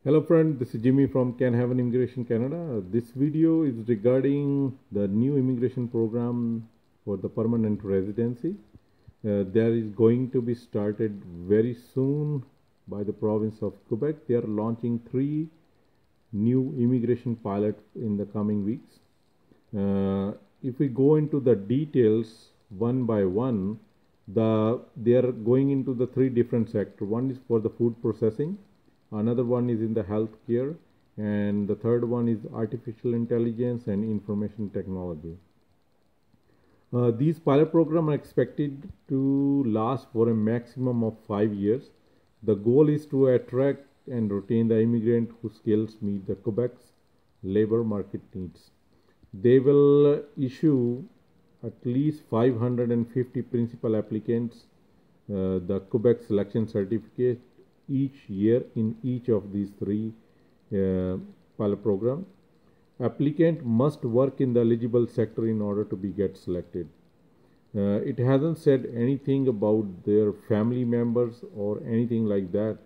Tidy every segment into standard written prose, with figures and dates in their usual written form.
Hello friend, this is Jimmy from Can Haven Immigration Canada. This video is regarding the new immigration program for the permanent residency. There is going to be started very soon by the province of Quebec. They are launching 3 new immigration pilots in the coming weeks. If we go into the details one by one, they are going into the 3 different sectors. One is for the food processing, another one is in the healthcare, and the third one is artificial intelligence and information technology. These pilot programs are expected to last for a maximum of 5 years. The goal is to attract and retain the immigrant whose skills meet the Quebec's labor market needs. They will issue at least 550 principal applicants the Quebec selection certificate each year in each of these 3 pilot programs. Applicant must work in the eligible sector in order to be get selected. It hasn't said anything about their family members or anything like that.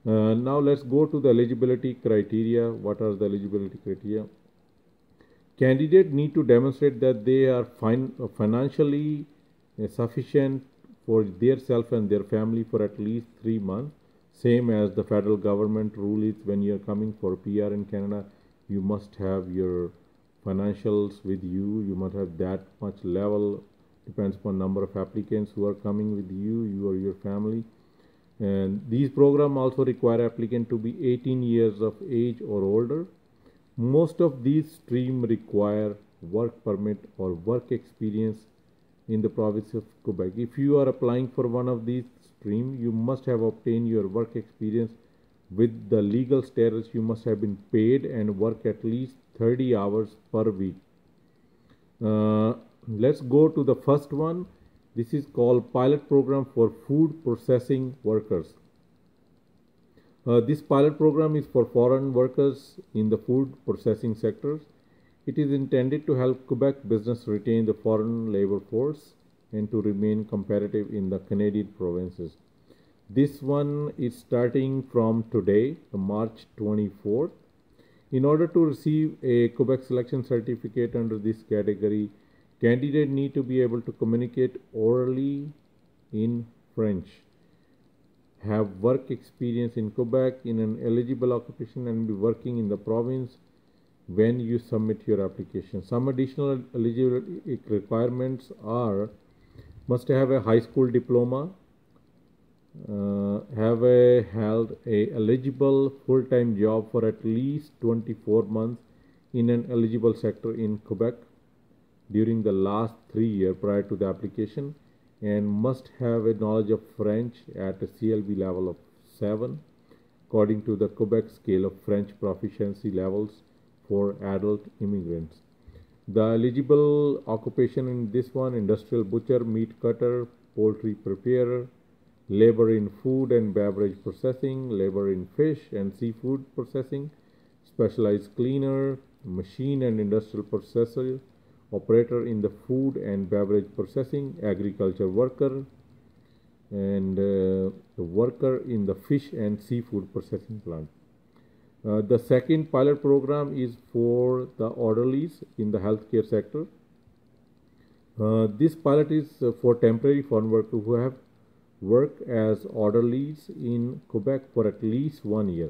Now let's go to the eligibility criteria. What are the eligibility criteria? Candidates need to demonstrate that they are financially sufficient for their self and their family for at least 3 months. Same as the federal government rule is when you're coming for PR in Canada, you must have your financials with you. You must have that much level. Depends upon number of applicants who are coming with you, you or your family. And these programs also require applicant to be 18 years of age or older. Most of these streams require work permit or work experience in the province of Quebec. If you are applying for one of these streams, you must have obtained your work experience with the legal status. You must have been paid and work at least 30 hours per week. Let's go to the first one. This is called Pilot Program for Food Processing Workers. This pilot program is for foreign workers in the food processing sectors. It is intended to help Quebec business retain the foreign labor force and to remain competitive in the Canadian provinces. This one is starting from today, March 24th. In order to receive a Quebec selection certificate under this category, candidates need to be able to communicate orally in French, have work experience in Quebec in an eligible occupation, and be working in the province when you submit your application. Some additional eligibility requirements are: must have a high school diploma, held a eligible full-time job for at least 24 months in an eligible sector in Quebec during the last 3 years prior to the application, and must have a knowledge of French at a CLB level of 7 according to the Quebec scale of French proficiency levels for adult immigrants. The eligible occupation in this one: industrial butcher, meat cutter, poultry preparer, labor in food and beverage processing, labor in fish and seafood processing, specialized cleaner, machine and industrial processor, operator in the food and beverage processing, agriculture worker, and the worker in the fish and seafood processing plant. The second pilot program is for the orderlies in the healthcare sector. This pilot is for temporary foreign workers who have worked as orderlies in Quebec for at least 1 year.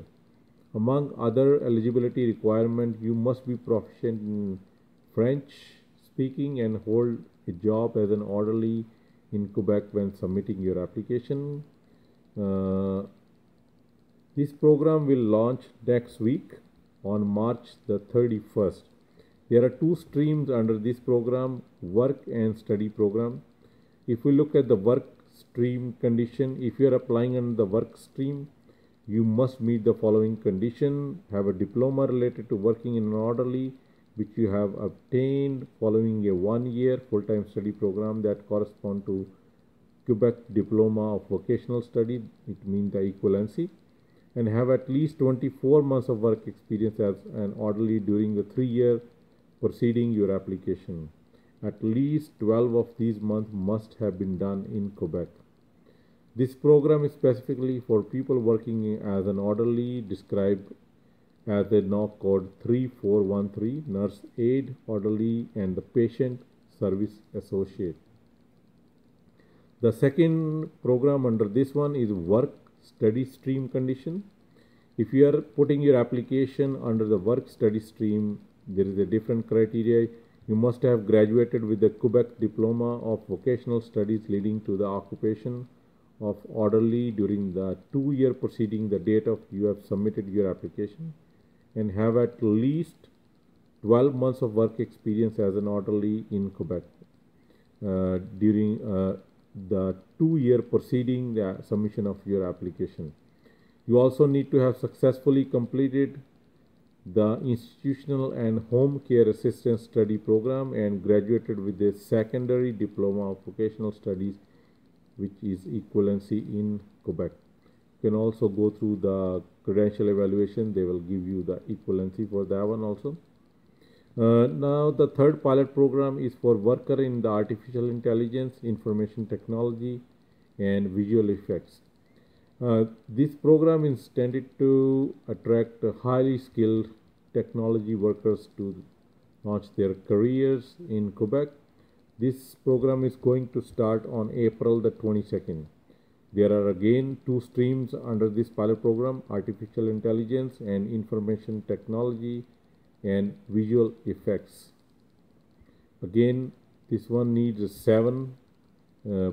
Among other eligibility requirements, you must be proficient in French speaking and hold a job as an orderly in Quebec when submitting your application. This program will launch next week on March the 31st. There are 2 streams under this program: work and study program. If we look at the work stream condition, if you are applying under the work stream, you must meet the following condition: have a diploma related to working in an orderly, which you have obtained following a 1-year full-time study program that correspond to Quebec Diploma of Vocational Study, it means the equivalency, and have at least 24 months of work experience as an orderly during the 3 year preceding your application. At least 12 of these months must have been done in Quebec. This program is specifically for people working as an orderly described as a knock code 3413, nurse aide, orderly, and the patient service associate. The second program under this one is work study stream condition. If you are putting your application under the work study stream, there is a different criteria. You must have graduated with the Quebec Diploma of Vocational Studies leading to the occupation of orderly during the 2 year preceding the date of you have submitted your application, and have at least 12 months of work experience as an orderly in Quebec during the 2 year preceding the submission of your application. You also need to have successfully completed the institutional and home care assistance study program and graduated with a secondary diploma of vocational studies, which is equivalency in Quebec. You can also go through the credential evaluation. They will give you the equivalency for that one also. Now the third pilot program is for worker in the artificial intelligence, information technology, and visual effects. This program is intended to attract highly skilled technology workers to launch their careers in Quebec. This program is going to start on April the 22nd. There are again two streams under this pilot program: artificial intelligence and information technology and visual effects. Again, this one needs a 7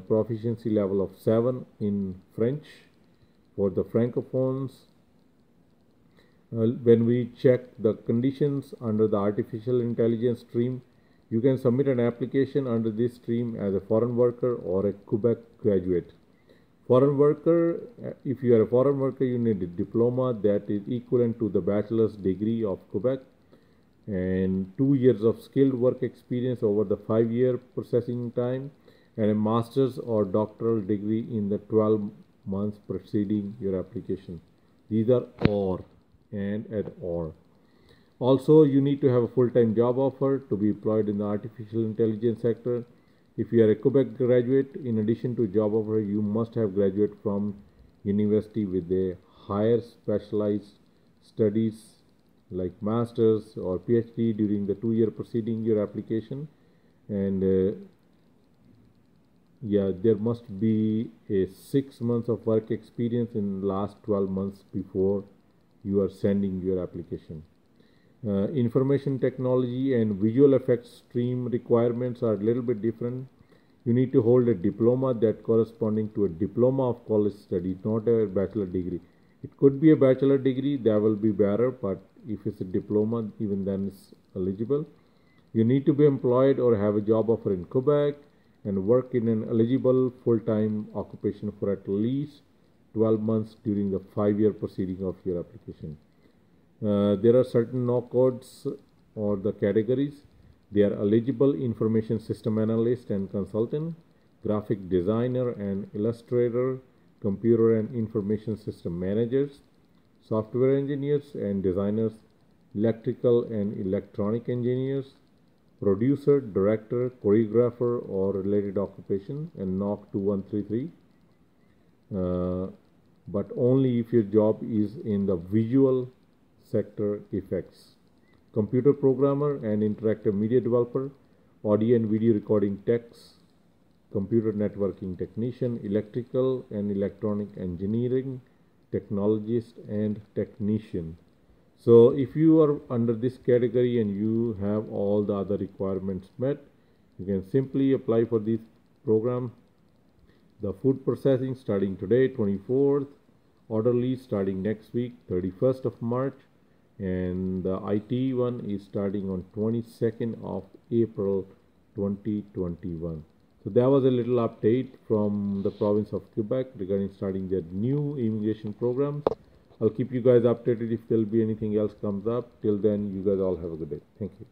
proficiency level of 7 in French for the francophones. When we check the conditions under the artificial intelligence stream, you can submit an application under this stream as a foreign worker or a Quebec graduate. Foreign worker, if you are a foreign worker, you need a diploma that is equivalent to the bachelor's degree of Quebec and 2 years of skilled work experience over the 5 year processing time, and a master's or doctoral degree in the 12 months preceding your application. These are OR and at OR. Also, you need to have a full-time job offer to be employed in the artificial intelligence sector. If you are a Quebec graduate, in addition to job offer, you must have graduated from university with a higher specialized studies like master's or PhD during the 2 year preceding your application, and there must be a 6 months of work experience in last 12 months before you are sending your application. Information technology and visual effects stream requirements are a little bit different. You need to hold a diploma that corresponding to a diploma of college studies, not a bachelor degree. It could be a bachelor degree, that will be better, but if it's a diploma, even then it's eligible. You need to be employed or have a job offer in Quebec and work in an eligible full-time occupation for at least 12 months during the 5 year proceeding of your application. There are certain no codes or the categories. They are eligible information system analyst and consultant, graphic designer and illustrator, computer and information system managers, software engineers and designers, electrical and electronic engineers, producer, director, choreographer or related occupation, and NOC 2133. But only if your job is in the visual sector effects. Computer programmer and interactive media developer, audio and video recording techs, computer networking technician, electrical and electronic engineering technologist and technician. So if you are under this category and you have all the other requirements met, you can simply apply for this program. The food processing starting today, 24th, orderly starting next week, 31st of March, and the IT one is starting on 22nd of April 2021. So that was a little update from the province of Quebec regarding starting their new immigration programs. I'll keep you guys updated if there'll be anything else comes up. Till then, you guys all have a good day. Thank you.